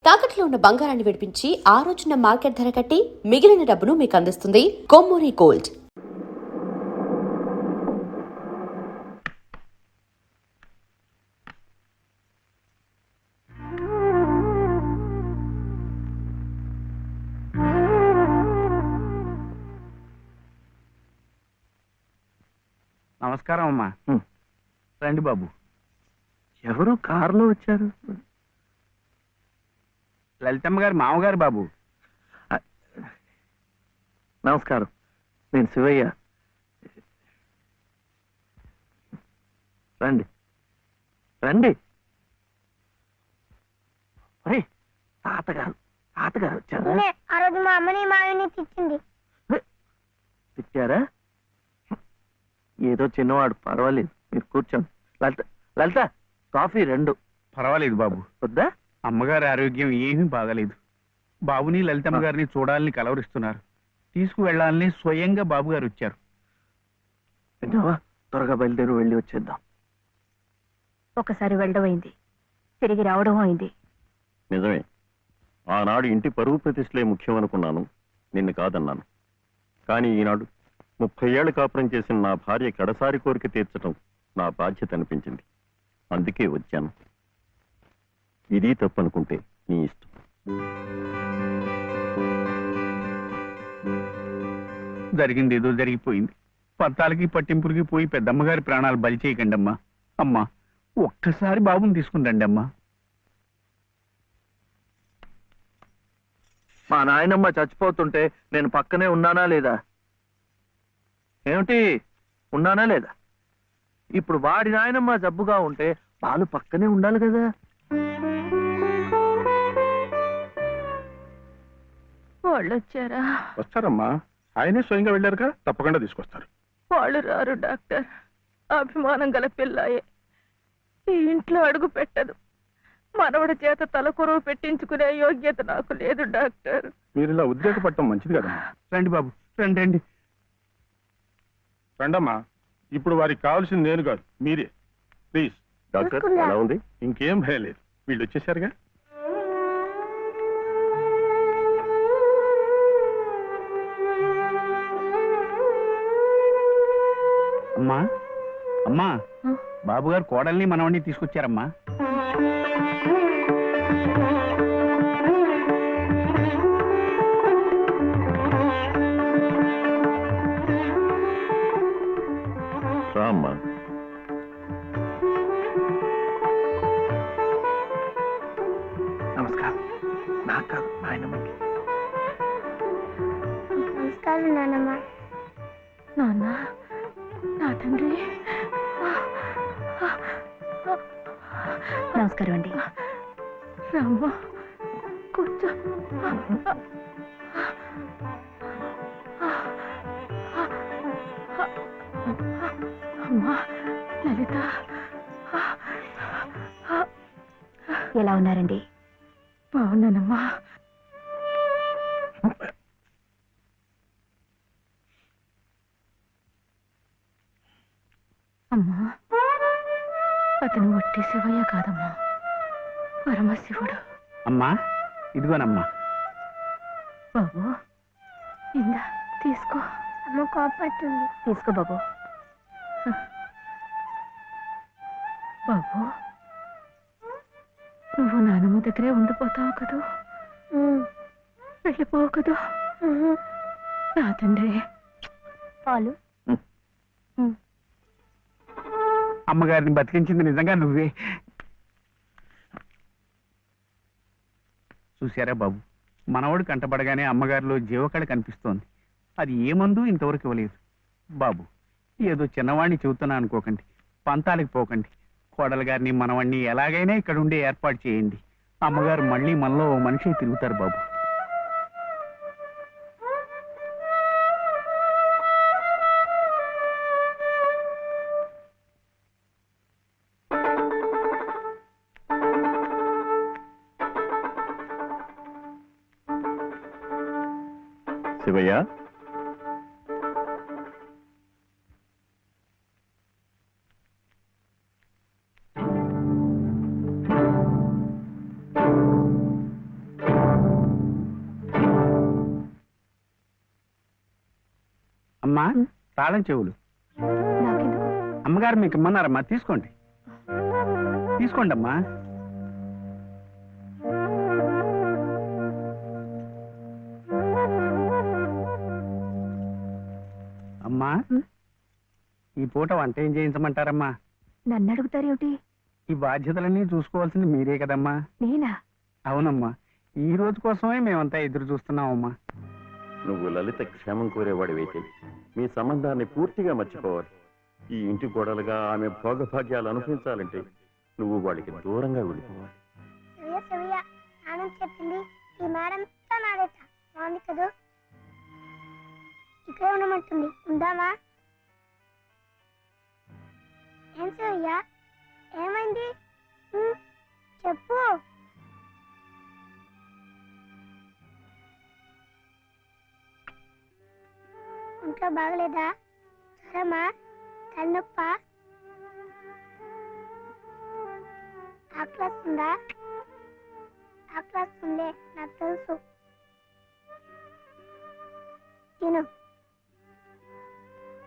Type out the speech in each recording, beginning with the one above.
తాకట్లో ఉన్న బంగారాన్ని విడిపించి ఆ రోజున మార్కెట్ ధర కట్టి మిగిలిన డబ్బును మీకు అందిస్తుంది కొమ్మూరి గోల్డ్. నమస్కారం అమ్మా. రండి బాబు. ఎవరు కారులో వచ్చారు? లలితమ్మ గారి మామగారు బాబు. నమస్కారం, నేను శివయ్య. రండి రండి. తాతగారు తాతగారు వచ్చారా? ఆ రోజు మా అమ్మని మావిని తిట్టింది. తిట్టారా? ఏదో చిన్నవాడు, పర్వాలేదు, మీరు కూర్చోండి. లలిత లలిత కాఫీ 2. పర్వాలేదు బాబు. వద్దా? అమ్మగారి ఆరోగ్యం ఏమీ బాగలేదు. బాబుని లలితమ్మ గారిని చూడాలని కలవరిస్తున్నారు. తీసుకువెళ్లాలని స్వయంగా బాబు గారు వచ్చారు. విన్నావా? త్వరగా బయలుదేరి వెళ్ళి వచ్చేద్దాం. ఒకసారి వెళ్ళడం అయింది, తిరిగి రావడం అయింది. నిజమే, ఆనాడు ఇంటి పరువు ప్రతిష్టలే ముఖ్యం అనుకున్నాను, నిన్ను కాదన్నాను. కానీ ఈనాడు 30 ఏళ్ల కాపురం చేసిన నా భార్య కడసారి కోరిక తీర్చడం నా బాధ్యత అనిపించింది. అందుకే వచ్చాను. ఇది తప్పనుకుంటే నీ ఇష్టం. జరిగింది ఏదో జరిగిపోయింది. పత్తాలకి పట్టింపులకి పోయి పెద్దమ్మగారి ప్రాణాలు బలి చేయకండి అమ్మా. అమ్మా, ఒక్కసారి బాబుని తీసుకుని రండి అమ్మా. మా నాయనమ్మ చచ్చిపోతుంటే నేను పక్కనే ఉన్నానా లేదా? ఏమిటి, ఉన్నానా లేదా? ఇప్పుడు వాడి నాయనమ్మ జబ్బుగా ఉంటే వాళ్ళు పక్కనే ఉండాలి కదా. వాళ్ళు వచ్చారా? వస్తారమ్మా, ఆయనే స్వయంగా వెళ్ళారుగా, తప్పకుండా తీసుకొస్తారు. వాళ్ళు రారు డాక్టర్. అభిమానం గల పిల్లాయే, ఈ ఇంట్లో అడుగు పెట్టదు. మనవడి చేత తలకొరవ పెట్టించుకునే యోగ్యత నాకు లేదు డాక్టర్. మీరు ఇలా ఉద్రేకపడటం మంచిది కదమ్మా. రండి బాబు, రండి రండి. రండమ్మా. ఇప్పుడు వారికి కావాల్సింది నేను కాదు, మీరే. ప్లీజ్. డాక్టర్ ఎలా ఉంది? ఇంకేం భయం లేదు, వీళ్ళు వచ్చేసారుగా. అమ్మా అమ్మా, బాబు గారు కోడల్ని మనవడిని తీసుకొచ్చారమ్మా. రామ్మా. నమస్కారం. నాకు కాదు, నాయనమ్మకి. నమస్కారం నాన్నమ్మ. నాన్న, నా తండ్రి. నమస్కారం అండి. రామ్మ, కూర్చో. అమ్మా లలిత, ఎలా ఉన్నారండి? బాగున్నానమ్మా. అమ్మా, అతను ఒట్టి శివయ్య కాదమ్మా, పరమశివుడు. అమ్మా, ఇదిగోనమ్మా. బాబు, ఇందా తీసుకో. అమ్మ కోపడుతుంది. తీసుకో బాబు. బాబు, నువ్వు నానమ్మ దగ్గరే ఉండిపోతావు కదూ, వెళ్ళిపోవు కదూ. నా తండ్రి. పాలు. అమ్మగారిని బతికించింది నిజంగా నువ్వే. చూశారా బాబు, మనవడు కంటపడగానే అమ్మగారిలో జీవకళ కనిపిస్తోంది. అది ఏ మందు ఇంతవరకు ఇవ్వలేదు. బాబు, ఏదో చిన్నవాడిని చెబుతున్నా అనుకోకండి, పంతాలకు పోకండి. కోడలు గారిని మనవాడిని ఎలాగైనా ఇక్కడ ఉండే ఏర్పాటు చేయండి. అమ్మగారు మళ్ళీ మనలో ఓ మనిషి తిరుగుతారు బాబు. శివయ్య, అమ్మా తాళం చెవులు నాకెందుకు? అమ్మగారు మీకు ఇమ్మన్నారమ్మా, తీసుకోండి తీసుకోండి అమ్మా. అమ్మా ఈ పూట వంట ఏం చేయించమంటారమ్మా? నన్ను అడుగుతారేమిటి? ఈ బాధ్యతలన్నీ చూసుకోవాల్సింది మీరే కదమ్మా. నేనా? అవునమ్మా, ఈ రోజు కోసమే మేమంతా ఎదురు చూస్తున్నామమ్మా. నువ్వు లలిత క్షేమం కోరేవాడివైతే మీ సంబంధాన్ని పూర్తిగా మర్చిపోవాలి. ఈ ఇంటి గోడలుగా ఆమె భోగభాగ్యాలు అనుభవించాలంటే నువ్వు వాడికి దూరంగా వెళ్ళిపోవాలి. సవ్య ఆనంద్ చెప్పింది ఈ మేడం నాదేట బాగుంది కదా. ఇక్కడే ఉండమంటుంది, ఉందామా? ఏం సవ్య, ఏమైంది? చెప్పు. ఇంకా బాగలేదా? జ్వరమా? తలనొప్పా? ఆకలిస్తుందా? ఆకలిస్తుందే, నాకు తెలుసు. తిను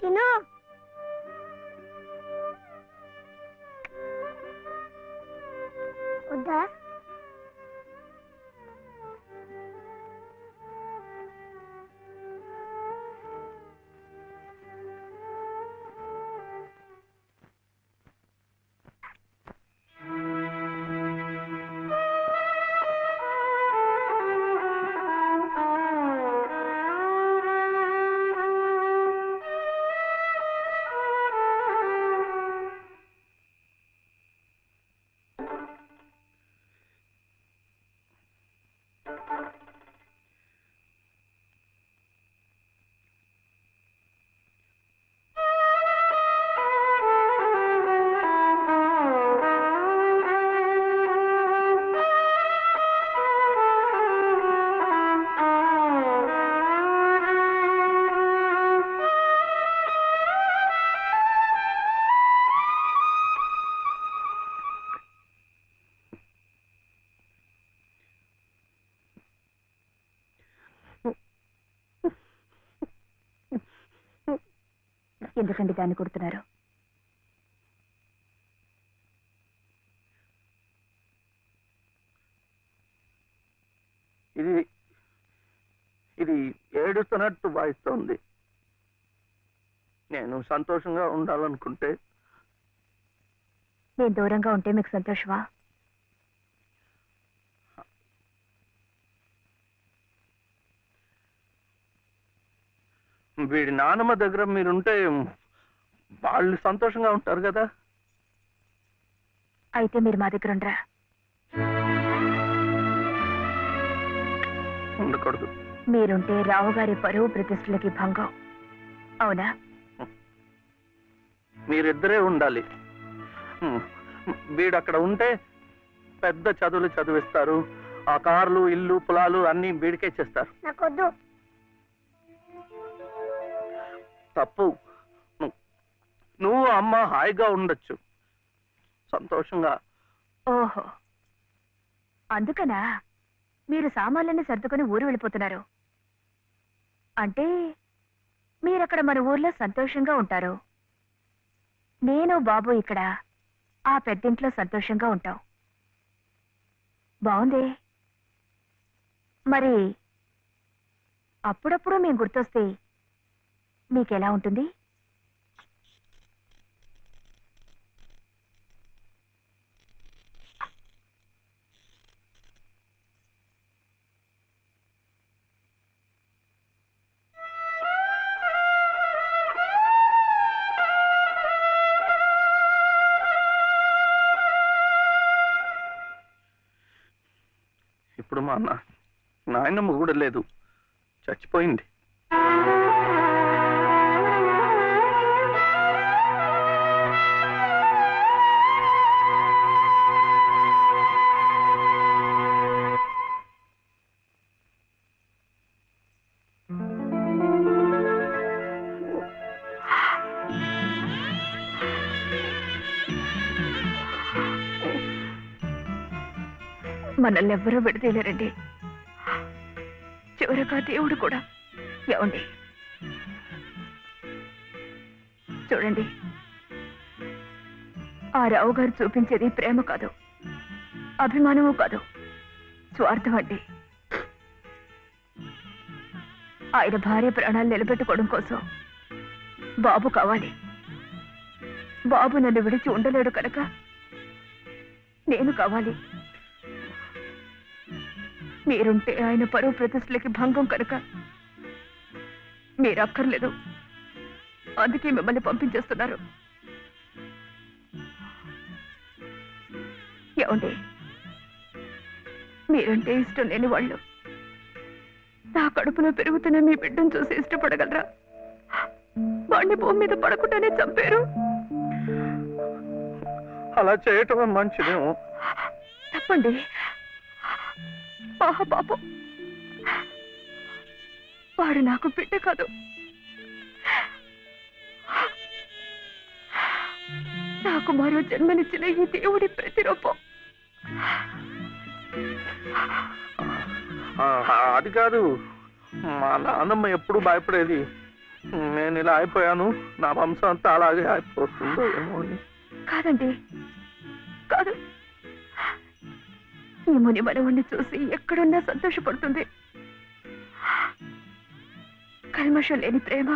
తిను. వద్దా? ఎందుకండి దాన్ని కొడుతున్నారు? ఇది ఇది ఏడుస్తున్నట్టు భావిస్తోంది. నేను సంతోషంగా ఉండాలనుకుంటే నేను దూరంగా ఉంటే మీకు సంతోషమా? వీడి నానమ్మ దగ్గర మీరుంటే వాళ్ళు సంతోషంగా ఉంటారు కదా. అయితే మీరు మా దగ్గర ఉండరా? ఉండకూడదు. మీరుంటే రావు గారి పరువు ప్రతిష్టలకి భంగం. అవునా? మీరిద్దరే ఉండాలి. వీడు అక్కడ ఉంటే పెద్ద చదువులు చదివిస్తారు. ఆ కార్లు, ఇల్లు, పొలాలు అన్ని వీడికే చేస్తారు. నాకొద్దు. తప్పు. నువ్వు అమ్మ హాయిగా ఉండొచ్చు, సంతోషంగా. ఓహో, అందుకనా మీరు సామాన్లన్నీ సర్దుకొని ఊరు వెళ్ళిపోతున్నారు? అంటే మీరక్కడ మన ఊర్లో సంతోషంగా ఉంటారు, నేను బాబు ఇక్కడ ఆ పెద్దింట్లో సంతోషంగా ఉంటాం. బాగుంది. మరి అప్పుడప్పుడు మేము గుర్తొస్తే మీకెలా ఉంటుంది? ఇప్పుడు మా నాయనమ్మ కూడా లేదు, చచ్చిపోయింది. మనల్ని ఎవ్వరూ విడదీయలేరండి, చివరగా దేవుడు కూడా. ఏమండి, చూడండి, ఆ రావు గారు చూపించేది ప్రేమ కాదు, అభిమానము కాదు, స్వార్థం అండి. ఆయన భార్య ప్రాణాలు నిలబెట్టుకోవడం కోసం బాబు కావాలి. బాబు నన్ను విడిచి ఉండలేడు కనుక నేను కావాలి. మీరుంటే ఆయన పరువు ప్రతిష్టలకి భంగం కనుక మీరు అక్కర్లేదు, అందుకే మిమ్మల్ని పంపించేస్తున్నారు. ఏమండి, మీరంటే ఇష్టం లేని వాళ్ళు నా కడుపులో పెరుగుతున్న మీ బిడ్డను చూసి ఇష్టపడగలరా? వాడిని భూమి మీద పడకుండానే చంపారు. అలా చేయటం మంచిదేమో. తప్పండి. పాపం, వాడు నాకు బిడ్డ కాదు, నాకు మరో జన్మనిచ్చిన ఈ దేవుడి ప్రతిరూపం. అది కాదు, మా నాన్నమ్మ ఎప్పుడు భయపడేది నేను ఇలా అయిపోయాను, నా వంశం అంతా అలాగే అయిపోతుందో ఏమో అని. కాదండి, కాదు. ఈ ముని మనవుణ్ణి చూసి ఎక్కడున్నా సంతోషపడుతుంది. కల్మషం లేని ప్రేమ,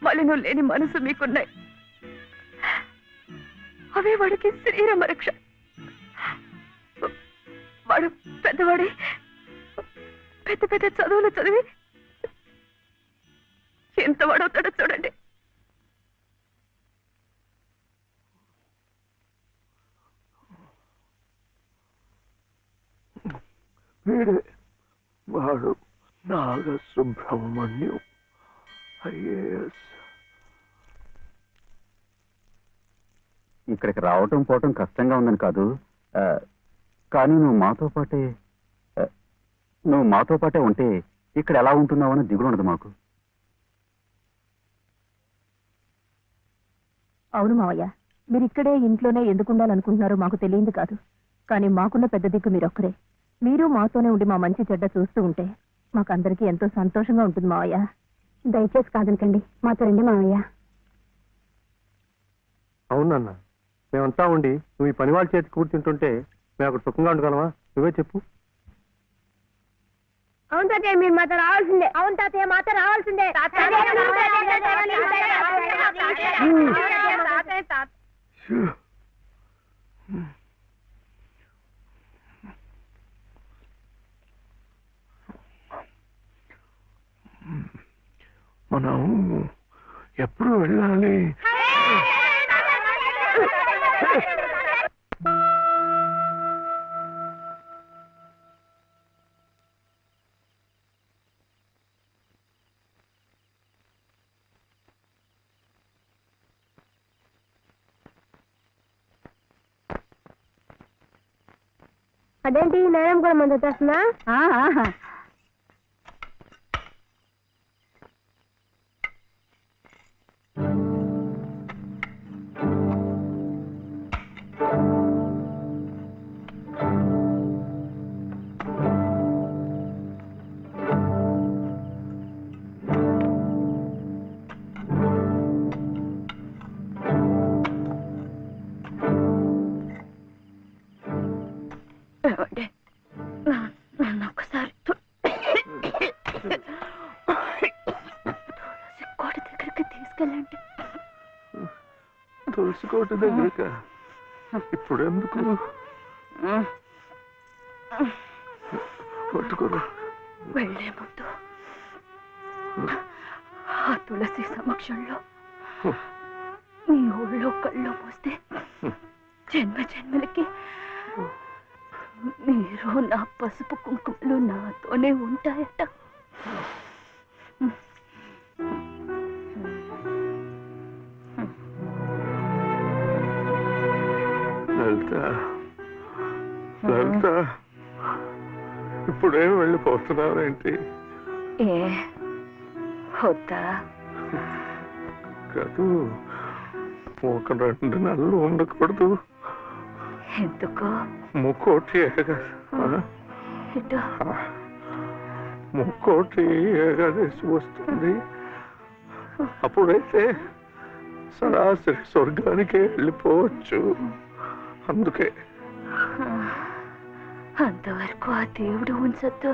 మలినం లేని మనసు మీకున్నాయి. అవే వాడికి శ్రీరామ రక్ష. వాడు పెద్దవాడి పెద్ద పెద్ద చదువులు చదివి ఎంత వాడవుతాడో చూడండి. వీడే వాడు నాగసుబ్రహ్మణ్యం IAS. ఇక్కడికి రావటం పోవటం కష్టంగా ఉందని కాదు, కానీ నువ్వు మాతో పాటే ఉంటే ఇక్కడ ఎలా ఉంటున్నావు అని దిగులు ఉండదు మాకు. అవును మావయ్య, మీరు ఇక్కడే ఇంట్లోనే ఎందుకు ఉండాలనుకుంటున్నారో మాకు తెలియదు కాదు, కానీ మాకున్న పెద్ద దిక్కు మీరొక్కరే. మీరు మాతోనే ఉండి మా మంచి చెడ్డ చూస్తూ ఉంటే మాకందరికీ ఎంతో సంతోషంగా ఉంటుంది మావయ్య. దయచేసి కాదనకండి, మాతో రండి మావయ్య. అవునన్నా, మేమంతా ఉండి నువ్వు ఈ పని వాళ్ళ చేతి కూర్చుంటుంటే మేము అక్కడ సుఖంగా ఉండగలమా? నువ్వే చెప్పు. అవును తాతయ్య, మీరు మాతో రావాల్సిందే. అవును తాతయ్య, మాతో రావాల్సిందే. మనం ఎప్పుడు వెళ్ళాలి? అదేంటి నేరం కూడా మంది వచ్చేస్తున్నా? నన్ను ఒకసారి కోట దగ్గరికి తీసుకెళ్ళండి. తులసి కోట దగ్గరక ఇప్పుడు ఎందుకు? పట్టుకోరు. వెళ్లే ముందు ఆ తులసి సమక్షంలో మీ ఊళ్ళో కళ్ళు మూస్తే జన్మ జన్మలకి మీరు నా పసుపు కుంకుమలు నాతోనే ఉంటాయట. లలిత, ఇప్పుడేం వెళ్ళిపోతున్నారేంటి? ఏ వద్దా? కాదు, ఒక 2 నెలలు ఉండకూడదు. ఎందుకు? ముక్కోటి ముక్కోటి ఏకాదశి వస్తుంది. అప్పుడైతే సరాసరి స్వర్గానికే వెళ్ళిపోవచ్చు. అందుకే అంతవరకు ఆ దేవుడు ఉంచొద్దు.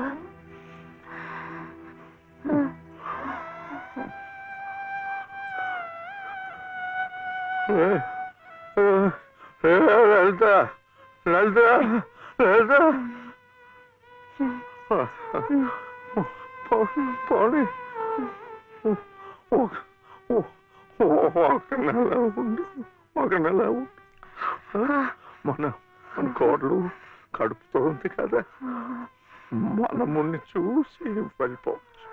లలిత లలిత లలిత పోనీ ఒక నెల ఉండు, ఒక నెల ఉండు. మన కోడలు కడుపుతోంది కదా, మనముని చూసి వెళ్ళిపోవచ్చు.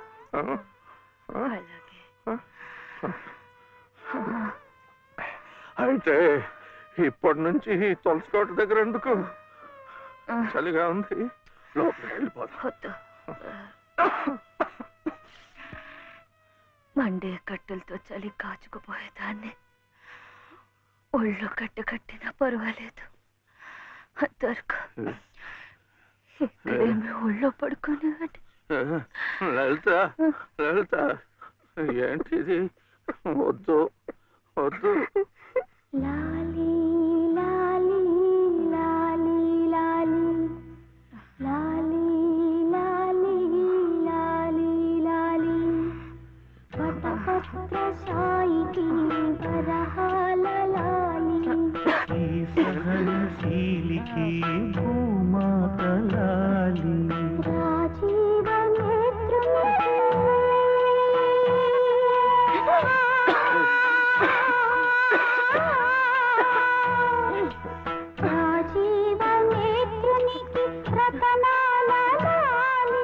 అయితే ఇప్పటి నుంచి తులసి కోట దగ్గర ఎందుకు? చలిగా ఉంది, లోపలికి వెళ్ళిపోతా. మండే కట్టెలతో చలి కాచుకుపోయేదాన్ని. ఒళ్ళు కట్టినా పర్వాలేదు. అంతవరకు ఇక్కడేమి ఒళ్ళో పడుకోనివ్వండి. లలిత లలిత ఏంటిది? వద్దు వద్దు. లాలీ లాలీ లాలీ లాలీ లాలీ లాలీ లాలీ లాలీ వటపత్ర సాయికి వరహాల లాలీ రాజీవ నేత్రునికి రతనాల లాలీ.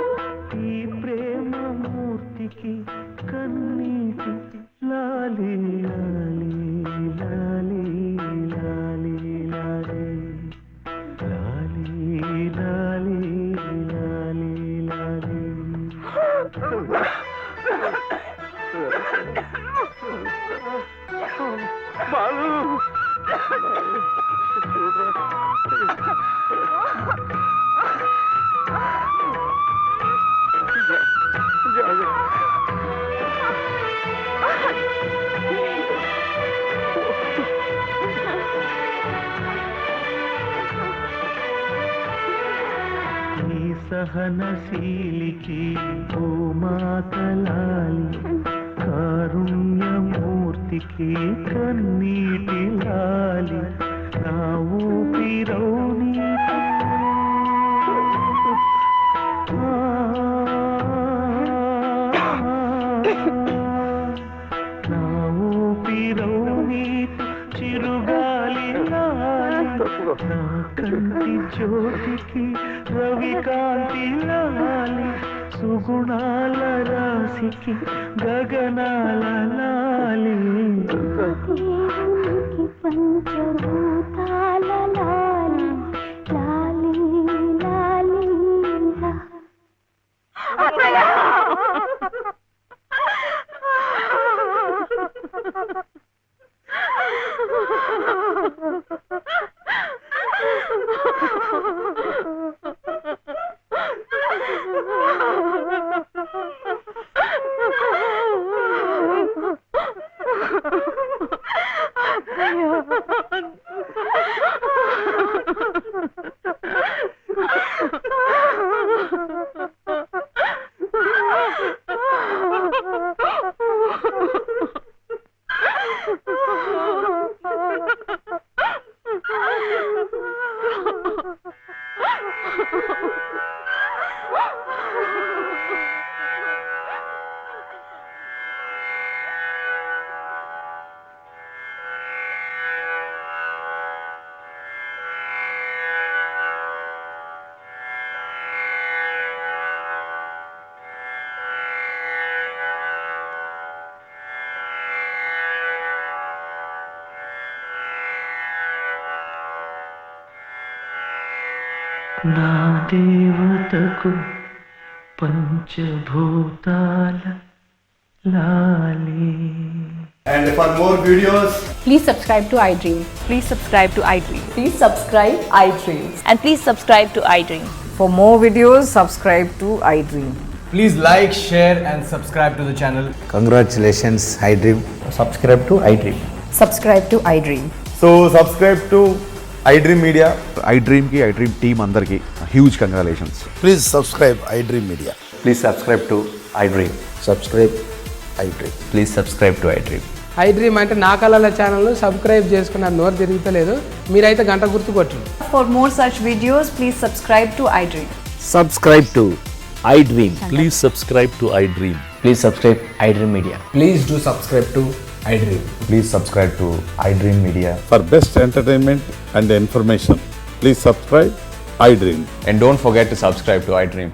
ఈ ప్రేమ మూర్తికి కన్నీటి లాలి లాలి లాలి లాలి లాలి లాలి లాలి లాలి లాలి. బాలు సహనశీలికి భూమాతలాలి, కారుణ్యమూర్తికి కన్నీటి లాలి, నా ఊపిరౌని నా ఊపిరౌని చిరుగాలి లాలి, నా కంటి జ్యోతికి రవికాంతి లాలి, సుగుణాల రాశికి గగనాల లాలి. దేవునికి పంచభూతాల లాలీ లాలీ లాలీ లా. నా దేవతకు పంచభూతాల లాలి. And for more videos, Please subscribe to iDream. Please subscribe to iDream. Please subscribe iDream. And please subscribe to iDream. For more videos, subscribe to iDream. Please like, share, and subscribe to the channel. Congratulations, iDream. Subscribe to iDream. Subscribe to iDream. So subscribe to iDream Media. iDream ki iDream team andarki huge congratulations. Please subscribe iDream Media. Please subscribe to iDream. Subscribe iDream. Please subscribe to iDream. iDream అంటే నా కళల channel subscribe చేసుకున్న నోరు తిరుగుతలేదు. మీరైతే గంట గుర్తు కొట్టండి. For more such videos, please subscribe to iDream. Subscribe to iDream. Please subscribe to iDream. Please subscribe iDream Media. Please do subscribe to iDream. Please subscribe to iDream Media. For best entertainment and information, please subscribe iDream. And don't forget to subscribe to iDream.